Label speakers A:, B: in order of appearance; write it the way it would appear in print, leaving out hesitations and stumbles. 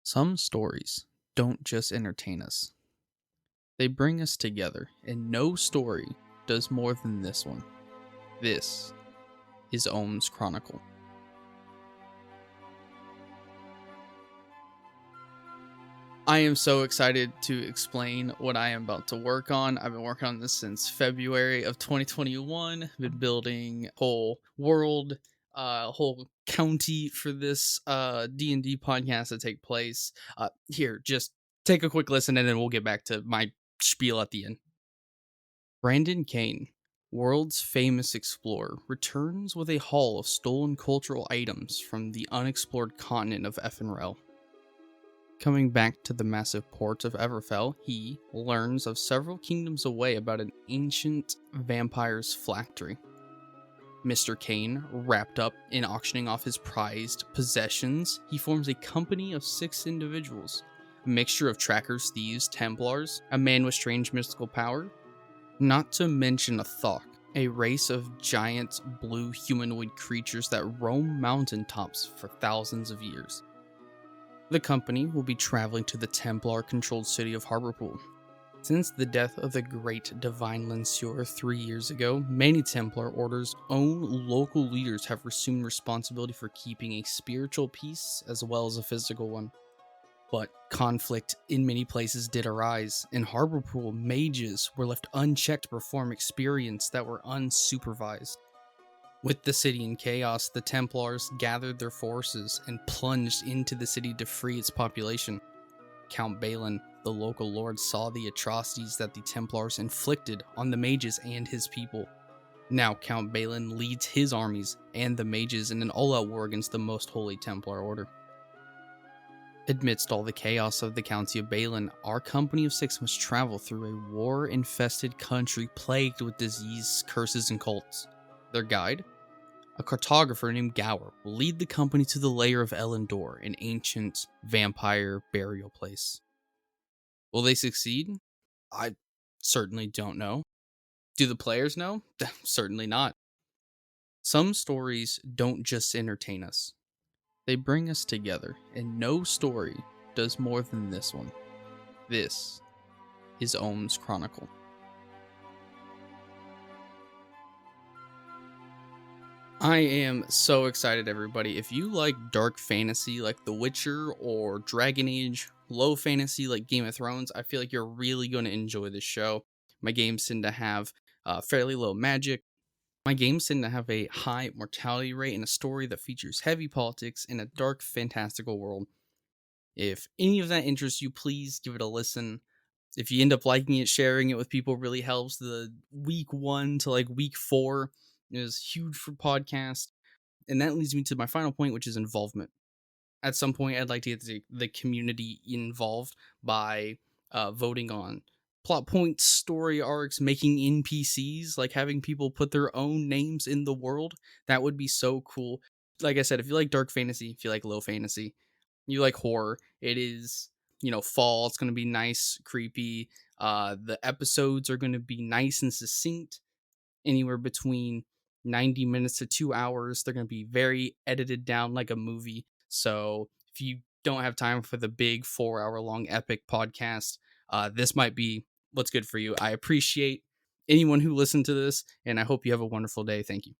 A: Some stories don't just entertain us, they bring us together, and no story does more than this one. This is Ohm's Chronicle. I am so excited to explain what I am about to work on. I've been working on this since February of 2021. Been building whole world, whole county for this D&D podcast to take place. Here, just take a quick listen and then we'll get back to my spiel at the end. Brandon Kane, world's famous explorer, returns with a haul of stolen cultural items from the unexplored continent of Effenrel. Coming back to the massive port of Everfell, he learns of several kingdoms away about an ancient vampire's phylactery. Mr. Kane, wrapped up in auctioning off his prized possessions, he forms a company of 6 individuals, a mixture of trackers, thieves, Templars, a man with strange mystical power, not to mention a Thok, a race of giant blue humanoid creatures that roam mountaintops for thousands of years. The company will be traveling to the Templar-controlled city of Harborpool. Since the death of the great Divine Lancier 3 years ago, many Templar orders' own local leaders have assumed responsibility for keeping a spiritual peace as well as a physical one. But conflict in many places did arise. In Harborpool, mages were left unchecked to perform experiments that were unsupervised. With the city in chaos, the Templars gathered their forces and plunged into the city to free its population. Count Balin, the local lord, saw the atrocities that the Templars inflicted on the mages and his people. Now Count Balin leads his armies and the mages in an all-out war against the most holy Templar order. Amidst all the chaos of the County of Balin, our company of 6 must travel through a war-infested country plagued with disease, curses, and cults. Their guide? A cartographer named Gower will lead the company to the lair of Elendor, an ancient vampire burial place. Will they succeed? I certainly don't know. Do the players know? Certainly not. Some stories don't just entertain us, they bring us together, and no story does more than this one. This is Ohm's Chronicle. I am so excited, everybody. If you like dark fantasy like The Witcher or Dragon Age, low fantasy like Game of Thrones, I feel like you're really going to enjoy this show. My games tend to have fairly low magic. My games tend to have a high mortality rate and a story that features heavy politics in a dark, fantastical world. If any of that interests you, please give it a listen. If you end up liking it, sharing it with people really helps. The week 1 to like week 4 is huge for podcast. And that leads me to my final point, which is involvement. At some point, I'd like to get the community involved by voting on plot points, story arcs, making NPCs, like having people put their own names in the world. That would be so cool. Like I said, if you like dark fantasy, if you like low fantasy, you like horror, it is, fall. It's going to be nice, creepy. The episodes are going to be nice and succinct, anywhere between 90 minutes to 2 hours. They're going to be very edited down like a movie. So if you don't have time for the big 4-hour long epic podcast, this might be what's good for you. I appreciate anyone who listened to this, and I hope you have a wonderful day. Thank you.